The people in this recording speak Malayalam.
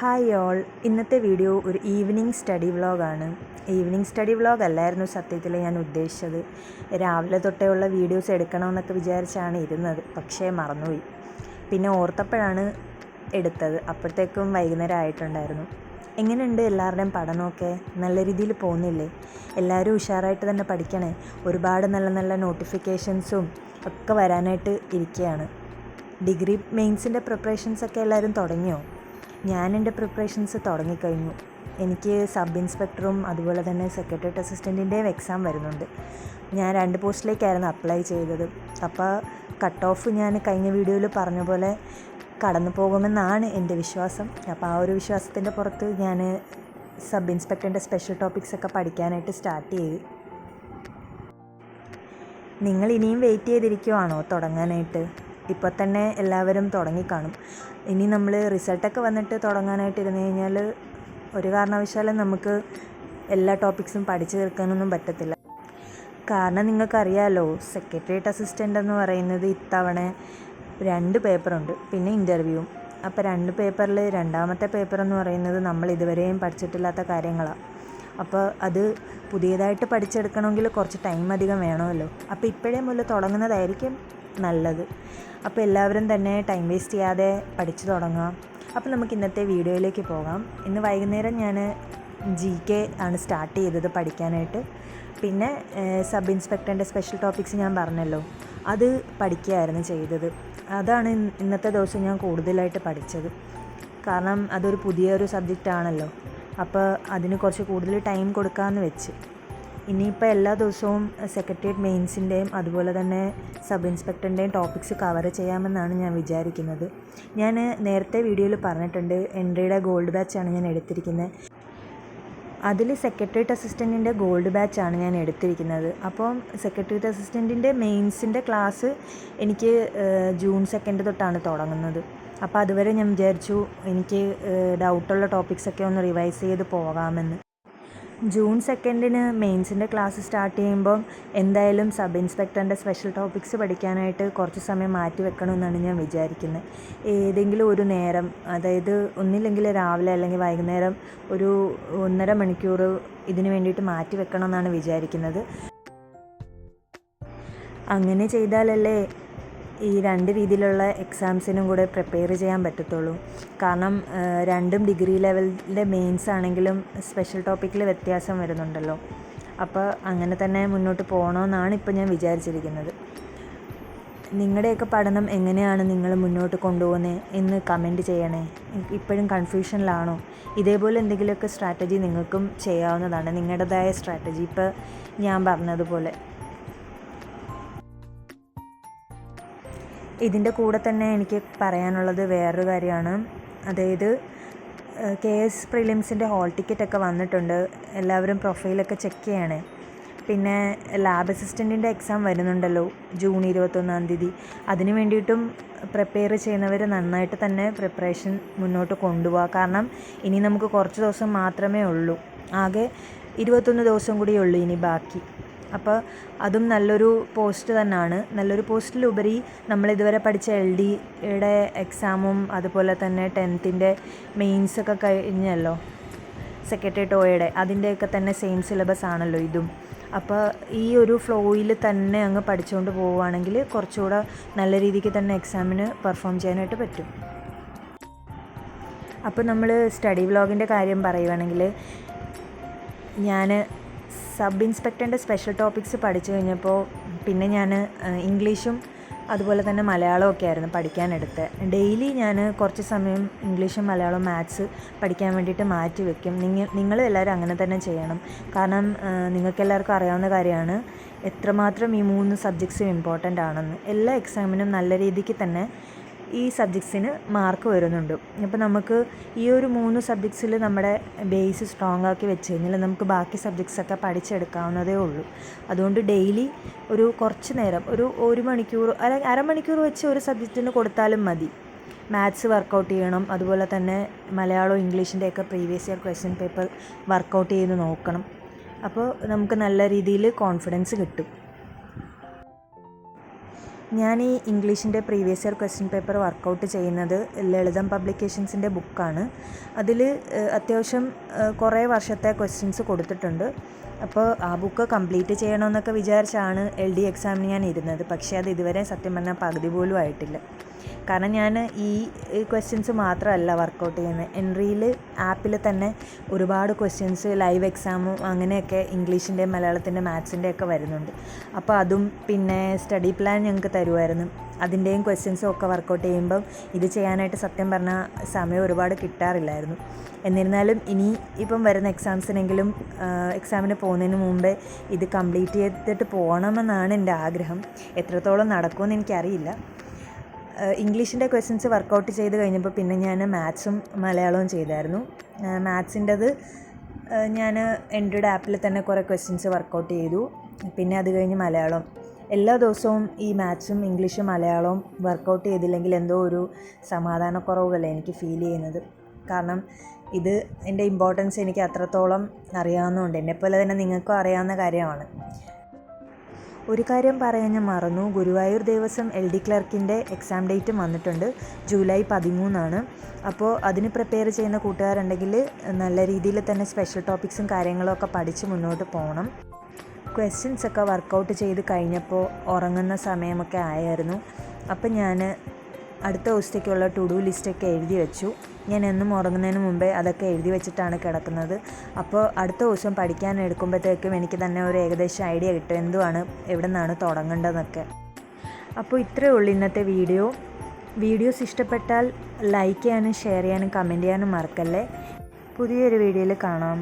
ഹായ് ഓൾ, ഇന്നത്തെ വീഡിയോ ഒരു ഈവനിങ് സ്റ്റഡി വ്ളോഗാണ്. ഈവനിങ് സ്റ്റഡി വ്ളോഗ് അല്ലായിരുന്നു സത്യത്തിൽ ഞാൻ ഉദ്ദേശിച്ചത്. രാവിലെ തൊട്ടേ ഉള്ള വീഡിയോസ് എടുക്കണമെന്നൊക്കെ വിചാരിച്ചാണ് ഇരുന്നത്, പക്ഷേ മറന്നുപോയി. പിന്നെ ഓർത്തപ്പോഴാണ് എടുത്തത്. അപ്പോഴത്തേക്കും വൈകുന്നേരം ആയിട്ടുണ്ടായിരുന്നു. എങ്ങനെയുണ്ട് എല്ലാവരുടെയും പഠനമൊക്കെ? നല്ല രീതിയിൽ പോകുന്നില്ലേ? എല്ലാവരും ഉഷാറായിട്ട് തന്നെ പഠിക്കണേ. ഒരുപാട് നല്ല നല്ല നോട്ടിഫിക്കേഷൻസും ഒക്കെ വരാനായിട്ട് ഇരിക്കുകയാണ്. ഡിഗ്രി മെയിൻസിൻ്റെ പ്രിപ്പറേഷൻസൊക്കെ എല്ലാവരും തുടങ്ങിയോ? ഞാൻ എൻ്റെ പ്രിപ്പറേഷൻസ് തുടങ്ങിക്കഴിഞ്ഞു. എനിക്ക് സബ് ഇൻസ്പെക്ടറും അതുപോലെ തന്നെ സെക്രട്ടേറിയറ്റ് അസിസ്റ്റൻറ്റിൻ്റെയും എക്സാം വരുന്നുണ്ട്. ഞാൻ 2 പോസ്റ്റിലേക്കായിരുന്നു അപ്ലൈ ചെയ്തത്. അപ്പോൾ കട്ട് ഓഫ് ഞാൻ കഴിഞ്ഞ വീഡിയോയിൽ പറഞ്ഞ പോലെ കടന്നു പോകുമെന്നാണ് എൻ്റെ വിശ്വാസം. അപ്പോൾ ആ ഒരു വിശ്വാസത്തിൻ്റെ പുറത്ത് ഞാൻ സബ് ഇൻസ്പെക്ടറിൻ്റെ സ്പെഷ്യൽ ടോപ്പിക്സൊക്കെ പഠിക്കാനായിട്ട് സ്റ്റാർട്ട് ചെയ്തു. നിങ്ങൾ ഇനിയും വെയിറ്റ് ചെയ്തിരിക്കുവാണോ തുടങ്ങാനായിട്ട്? ഇപ്പോൾ തന്നെ എല്ലാവരും തുടങ്ങിക്കാണും. ഇനി നമ്മൾ റിസൾട്ടൊക്കെ വന്നിട്ട് തുടങ്ങാനായിട്ട് ഇരുന്ന് കഴിഞ്ഞാൽ ഒരു കാരണവശാലും നമുക്ക് എല്ലാ ടോപ്പിക്സും പഠിച്ചു തീർക്കാനൊന്നും പറ്റത്തില്ല. കാരണം നിങ്ങൾക്കറിയാമല്ലോ, സെക്രട്ടേറിയറ്റ് അസിസ്റ്റൻ്റ് എന്ന് പറയുന്നത് ഇത്തവണ 2 പേപ്പറുണ്ട്, പിന്നെ ഇൻ്റർവ്യൂവും. അപ്പോൾ 2 പേപ്പറിൽ രണ്ടാമത്തെ പേപ്പർ എന്ന് പറയുന്നത് നമ്മൾ ഇതുവരെയും പഠിച്ചിട്ടില്ലാത്ത കാര്യങ്ങളാണ്. അപ്പോൾ അത് പുതിയതായിട്ട് പഠിച്ചെടുക്കണമെങ്കിൽ കുറച്ച് ടൈം അധികം വേണമല്ലോ. അപ്പോൾ ഇപ്പോഴേ മുതൽ തുടങ്ങുന്നതായിരിക്കും നല്ലത്. അപ്പോൾ എല്ലാവരും തന്നെ ടൈം വേസ്റ്റ് ചെയ്യാതെ പഠിച്ചു തുടങ്ങാം. അപ്പോൾ നമുക്ക് ഇന്നത്തെ വീഡിയോയിലേക്ക് പോകാം. ഇന്ന് വൈകുന്നേരം ഞാൻ GK ആണ് സ്റ്റാർട്ട് ചെയ്തത് പഠിക്കാനായിട്ട്. പിന്നെ സബ് ഇൻസ്പെക്ടറിൻ്റെ സ്പെഷ്യൽ ടോപ്പിക്സ് ഞാൻ പറഞ്ഞല്ലോ, അത് പഠിക്കുകയായിരുന്നു ചെയ്തത്. അതാണ് ഇന്നത്തെ ദിവസം ഞാൻ കൂടുതലായിട്ട് പഠിച്ചത്. കാരണം അതൊരു പുതിയൊരു സബ്ജക്റ്റാണല്ലോ. അപ്പോൾ അതിന് കുറച്ച് കൂടുതൽ ടൈം കൊടുക്കാമെന്ന് വെച്ച്. ഇനിയിപ്പോൾ എല്ലാ ദിവസവും സെക്രട്ടേറിയറ്റ് മെയിൻസിൻ്റെയും അതുപോലെ തന്നെ സബ് ഇൻസ്പെക്ടറിൻ്റെയും ടോപ്പിക്സ് കവർ ചെയ്യാമെന്നാണ് ഞാൻ വിചാരിക്കുന്നത്. ഞാൻ നേരത്തെ വീഡിയോയിൽ പറഞ്ഞിട്ടുണ്ട്, എൻട്രിയുടെ ഗോൾഡ് ബാച്ചാണ് ഞാൻ എടുത്തിരിക്കുന്നത്. അതിൽ സെക്രട്ടേറിയറ്റ് അസിസ്റ്റൻറ്റിൻ്റെ ഗോൾഡ് ബാച്ചാണ് ഞാൻ എടുത്തിരിക്കുന്നത്. അപ്പം സെക്രട്ടേറിയറ്റ് അസിസ്റ്റൻറ്റിൻ്റെ മെയിൻസിൻ്റെ ക്ലാസ് എനിക്ക് ജൂൺ 2 തൊട്ടാണ് തുടങ്ങുന്നത്. അപ്പോൾ അതുവരെ ഞാൻ വിചാരിച്ചു എനിക്ക് ഡൗട്ടുള്ള ടോപ്പിക്സൊക്കെ ഒന്ന് റിവൈസ് ചെയ്ത് പോകാമെന്ന്. ജൂൺ 2 മെയിൻസിൻ്റെ ക്ലാസ് സ്റ്റാർട്ട് ചെയ്യുമ്പം എന്തായാലും സബ് ഇൻസ്പെക്ടറിൻ്റെ സ്പെഷ്യൽ ടോപ്പിക്സ് പഠിക്കാനായിട്ട് കുറച്ച് സമയം മാറ്റി വെക്കണമെന്നാണ് ഞാൻ വിചാരിക്കുന്നത്. ഏതെങ്കിലും ഒരു നേരം, അതായത് ഒന്നില്ലെങ്കിൽ രാവിലെ അല്ലെങ്കിൽ വൈകുന്നേരം ഒരു 1.5 മണിക്കൂർ ഇതിന് വേണ്ടിയിട്ട് മാറ്റി വെക്കണമെന്നാണ് വിചാരിക്കുന്നത്. അങ്ങനെ ചെയ്താലല്ലേ ഈ 2 രീതിയിലുള്ള എക്സാംസിനും കൂടെ പ്രിപ്പയർ ചെയ്യാൻ പറ്റത്തുള്ളൂ. കാരണം 2ഉം ഡിഗ്രി ലെവലിൻ്റെ മെയിൻസ് ആണെങ്കിലും സ്പെഷ്യൽ ടോപ്പിക്കിൽ വ്യത്യാസം വരുന്നുണ്ടല്ലോ. അപ്പോൾ അങ്ങനെ തന്നെ മുന്നോട്ട് പോകണമെന്നാണ് ഇപ്പോൾ ഞാൻ വിചാരിച്ചിരിക്കുന്നത്. നിങ്ങളുടെയൊക്കെ പഠനം എങ്ങനെയാണ് നിങ്ങൾ മുന്നോട്ട് കൊണ്ടുപോകുന്നത് എന്ന് കമൻറ്റ് ചെയ്യണേ. ഇപ്പോഴും കൺഫ്യൂഷനിലാണോ? ഇതേപോലെ എന്തെങ്കിലുമൊക്കെ സ്ട്രാറ്റജി നിങ്ങൾക്കും ചെയ്യാവുന്നതാണ്, നിങ്ങളുടേതായ സ്ട്രാറ്റജി. ഇപ്പോൾ ഞാൻ പറഞ്ഞതുപോലെ ഇതിൻ്റെ കൂടെ തന്നെ എനിക്ക് പറയാനുള്ളത് വേറൊരു കാര്യമാണ്. അതായത് KS പ്രിലിംസിൻ്റെ ഹോൾ ടിക്കറ്റൊക്കെ വന്നിട്ടുണ്ട്. എല്ലാവരും പ്രൊഫൈലൊക്കെ ചെക്ക് ചെയ്യണേ. പിന്നെ ലാബ് അസിസ്റ്റൻറ്റിൻ്റെ എക്സാം വരുന്നുണ്ടല്ലോ ജൂൺ 21-ാം തീയതി. അതിന് വേണ്ടിയിട്ടും പ്രിപ്പയർ ചെയ്യുന്നവർ നന്നായിട്ട് തന്നെ പ്രിപ്പറേഷൻ മുന്നോട്ട് കൊണ്ടുപോകുക. കാരണം ഇനി നമുക്ക് കുറച്ച് ദിവസം മാത്രമേ ഉള്ളൂ. ആകെ 21 ദിവസം കൂടിയേ ഉള്ളൂ ഇനി ബാക്കി. അപ്പോൾ അതും നല്ലൊരു പോസ്റ്റ് തന്നെയാണ്. നല്ലൊരു പോസ്റ്റിലുപരി നമ്മളിതുവരെ പഠിച്ച LDയുടെ എക്സാമും അതുപോലെ തന്നെ 10th മെയിൻസൊക്കെ കഴിഞ്ഞല്ലോ, സെക്രട്ടേറിയറ്റ് OAയുടെ അതിൻ്റെയൊക്കെ തന്നെ സെയിം സിലബസ് ആണല്ലോ ഇതും. അപ്പോൾ ഈ ഒരു ഫ്ലോയിൽ തന്നെ അങ്ങ് പഠിച്ചുകൊണ്ട് പോവുകയാണെങ്കിൽ കുറച്ചുകൂടെ നല്ല രീതിക്ക് തന്നെ എക്സാമിന് പെർഫോം ചെയ്യാനായിട്ട് പറ്റും. അപ്പോൾ നമ്മൾ സ്റ്റഡി വ്ളോഗിൻ്റെ കാര്യം പറയുകയാണെങ്കിൽ, ഞാൻ സബ് ഇൻസ്പെക്ടറിൻ്റെ സ്പെഷ്യൽ ടോപ്പിക്സ് പഠിച്ചു കഴിഞ്ഞപ്പോൾ പിന്നെ ഞാൻ ഇംഗ്ലീഷും അതുപോലെ തന്നെ മലയാളമൊക്കെ ആയിരുന്നു പഠിക്കാനെടുത്തത്. ഡെയിലി ഞാൻ കുറച്ച് സമയം ഇംഗ്ലീഷും മലയാളവും മാത്സ് പഠിക്കാൻ വേണ്ടിയിട്ട് മാറ്റി വയ്ക്കും. നിങ്ങളും എല്ലാവരും അങ്ങനെ തന്നെ ചെയ്യണം. കാരണം നിങ്ങൾക്കെല്ലാവർക്കും അറിയാവുന്ന കാര്യമാണ് എത്രമാത്രം ഈ 3 സബ്ജക്ട്സും ഇമ്പോർട്ടൻ്റ് ആണെന്ന്. എല്ലാ എക്സാമിനും നല്ല രീതിക്ക് തന്നെ ഈ സബ്ജക്ട്സിന് മാർക്ക് വരുന്നുണ്ട്. അപ്പോൾ നമുക്ക് ഈ ഒരു 3 സബ്ജക്ട്സിൽ നമ്മുടെ ബേസ് സ്ട്രോങ് ആക്കി വെച്ച് കഴിഞ്ഞാൽ നമുക്ക് ബാക്കി സബ്ജക്ട്സൊക്കെ പഠിച്ചെടുക്കാവുന്നതേ ഉള്ളൂ. അതുകൊണ്ട് ഡെയിലി ഒരു കുറച്ച് നേരം, ഒരു 1 മണിക്കൂർ അല്ലെങ്കിൽ അരമണിക്കൂർ വെച്ച് ഒരു സബ്ജക്റ്റിന് കൊടുത്താലും മതി. മാത്സ് വർക്കൗട്ട് ചെയ്യണം, അതുപോലെ തന്നെ മലയാളവും ഇംഗ്ലീഷിൻ്റെയൊക്കെ previous year question paper work out ചെയ്ത് നോക്കണം. അപ്പോൾ നമുക്ക് നല്ല രീതിയിൽ കോൺഫിഡൻസ് കിട്ടും. ഞാൻ ഈ ഇംഗ്ലീഷിൻ്റെ previous year question paper work out ചെയ്യുന്നത് ലളിതം പബ്ലിക്കേഷൻസിൻ്റെ ബുക്കാണ്. അതിൽ അത്യാവശ്യം കുറേ വർഷത്തെ ക്വസ്റ്റ്യൻസ് കൊടുത്തിട്ടുണ്ട്. അപ്പോൾ ആ ബുക്ക് കംപ്ലീറ്റ് ചെയ്യണമെന്നൊക്കെ വിചാരിച്ചാണ് LD എക്സാമിന് ഞാൻ ഇരുന്നത്. പക്ഷേ അത് ഇതുവരെ സത്യം പറഞ്ഞാൽ പകുതി പോലും ആയിട്ടില്ല. കാരണം ഞാൻ ഈ ക്വസ്റ്റ്യൻസ് മാത്രമല്ല വർക്കൗട്ട് ചെയ്യുന്നത്. എൻട്രിയിൽ ആപ്പിൽ തന്നെ ഒരുപാട് ക്വസ്റ്റ്യൻസ് ലൈവ് എക്സാമും അങ്ങനെയൊക്കെ ഇംഗ്ലീഷിൻ്റെ, മലയാളത്തിൻ്റെ, മാത്സിൻ്റെ ഒക്കെ വരുന്നുണ്ട്. അപ്പോൾ അതും പിന്നെ സ്റ്റഡി പ്ലാൻ ഞങ്ങൾക്ക് തരുമായിരുന്നു. അതിൻ്റെയും ക്വസ്റ്റ്യൻസും ഒക്കെ വർക്കൗട്ട് ചെയ്യുമ്പം ഇത് ചെയ്യാനായിട്ട് സത്യം പറഞ്ഞാൽ സമയം ഒരുപാട് കിട്ടാറില്ലായിരുന്നു. എന്നിരുന്നാലും ഇനി ഇപ്പം വരുന്ന എക്സാമിന് പോകുന്നതിന് മുമ്പേ ഇത് കംപ്ലീറ്റ് ചെയ്തിട്ട് പോകണമെന്നാണ് എൻ്റെ ആഗ്രഹം. എത്രത്തോളം നടക്കുമെന്ന് എനിക്കറിയില്ല. ഇംഗ്ലീഷിൻ്റെ ക്വസ്റ്റ്യൻസ് വർക്കൗട്ട് ചെയ്ത് കഴിഞ്ഞപ്പോൾ പിന്നെ ഞാൻ മാത്സും മലയാളവും ചെയ്തായിരുന്നു. മാത്സിൻ്റെത് ഞാൻ എൻട്രിയുടെ ആപ്പിൽ തന്നെ കുറേ ക്വസ്റ്റ്യൻസ് വർക്കൗട്ട് ചെയ്തു. പിന്നെ അത് കഴിഞ്ഞ് മലയാളം. എല്ലാ ദിവസവും ഈ മാത്സും ഇംഗ്ലീഷും മലയാളവും വർക്കൗട്ട് ചെയ്തില്ലെങ്കിൽ എന്തോ ഒരു സമാധാനക്കുറവല്ലേ എനിക്ക് ഫീൽ ചെയ്യുന്നത്. കാരണം ഇത് എൻ്റെ ഇമ്പോർട്ടൻസ് എനിക്ക് അത്രത്തോളം അറിയാവുന്നതുകൊണ്ട്, എന്നെപ്പോലെ തന്നെ നിങ്ങൾക്കും അറിയാവുന്ന കാര്യമാണ്. ഒരു കാര്യം പറയാൻ ഞാൻ മറന്നു. ഗുരുവായൂർ ദേവസ്വം LD ക്ലർക്കിൻ്റെ എക്സാം ഡേറ്റും വന്നിട്ടുണ്ട്. ജൂലൈ 13 അപ്പോൾ അതിന് പ്രിപ്പയർ ചെയ്യുന്ന കൂട്ടുകാരുണ്ടെങ്കിൽ നല്ല രീതിയിൽ തന്നെ സ്പെഷ്യൽ ടോപ്പിക്സും കാര്യങ്ങളും ഒക്കെ പഠിച്ച് മുന്നോട്ട് പോകണം. ക്വസ്റ്റ്യൻസ് ഒക്കെ വർക്കൗട്ട് ചെയ്ത് കഴിഞ്ഞപ്പോൾ ഉറങ്ങുന്ന സമയമൊക്കെ ആയായിരുന്നു. അപ്പം ഞാൻ അടുത്ത ദിവസത്തേക്കുള്ള ടു ഡു ലിസ്റ്റൊക്കെ എഴുതി വെച്ചു. ഞാൻ എന്നും ഉറങ്ങുന്നതിന് മുമ്പേ അതൊക്കെ എഴുതി വെച്ചിട്ടാണ് കിടക്കുന്നത്. അപ്പോൾ അടുത്ത ദിവസം പഠിക്കാൻ എടുക്കുമ്പോഴത്തേക്കും എനിക്ക് തന്നെ ഒരു ഏകദേശം ഐഡിയ കിട്ടും എന്തുവാണ്, എവിടെ നിന്നാണ് തുടങ്ങേണ്ടതെന്നൊക്കെ. അപ്പോൾ ഇത്രയേ ഉള്ളൂ ഇന്നത്തെ വീഡിയോസ് ഇഷ്ടപ്പെട്ടാൽ ലൈക്ക് ചെയ്യാനും ഷെയർ ചെയ്യാനും കമൻറ്റ് ചെയ്യാനും മറക്കല്ലേ. പുതിയൊരു വീഡിയോയിൽ കാണാം.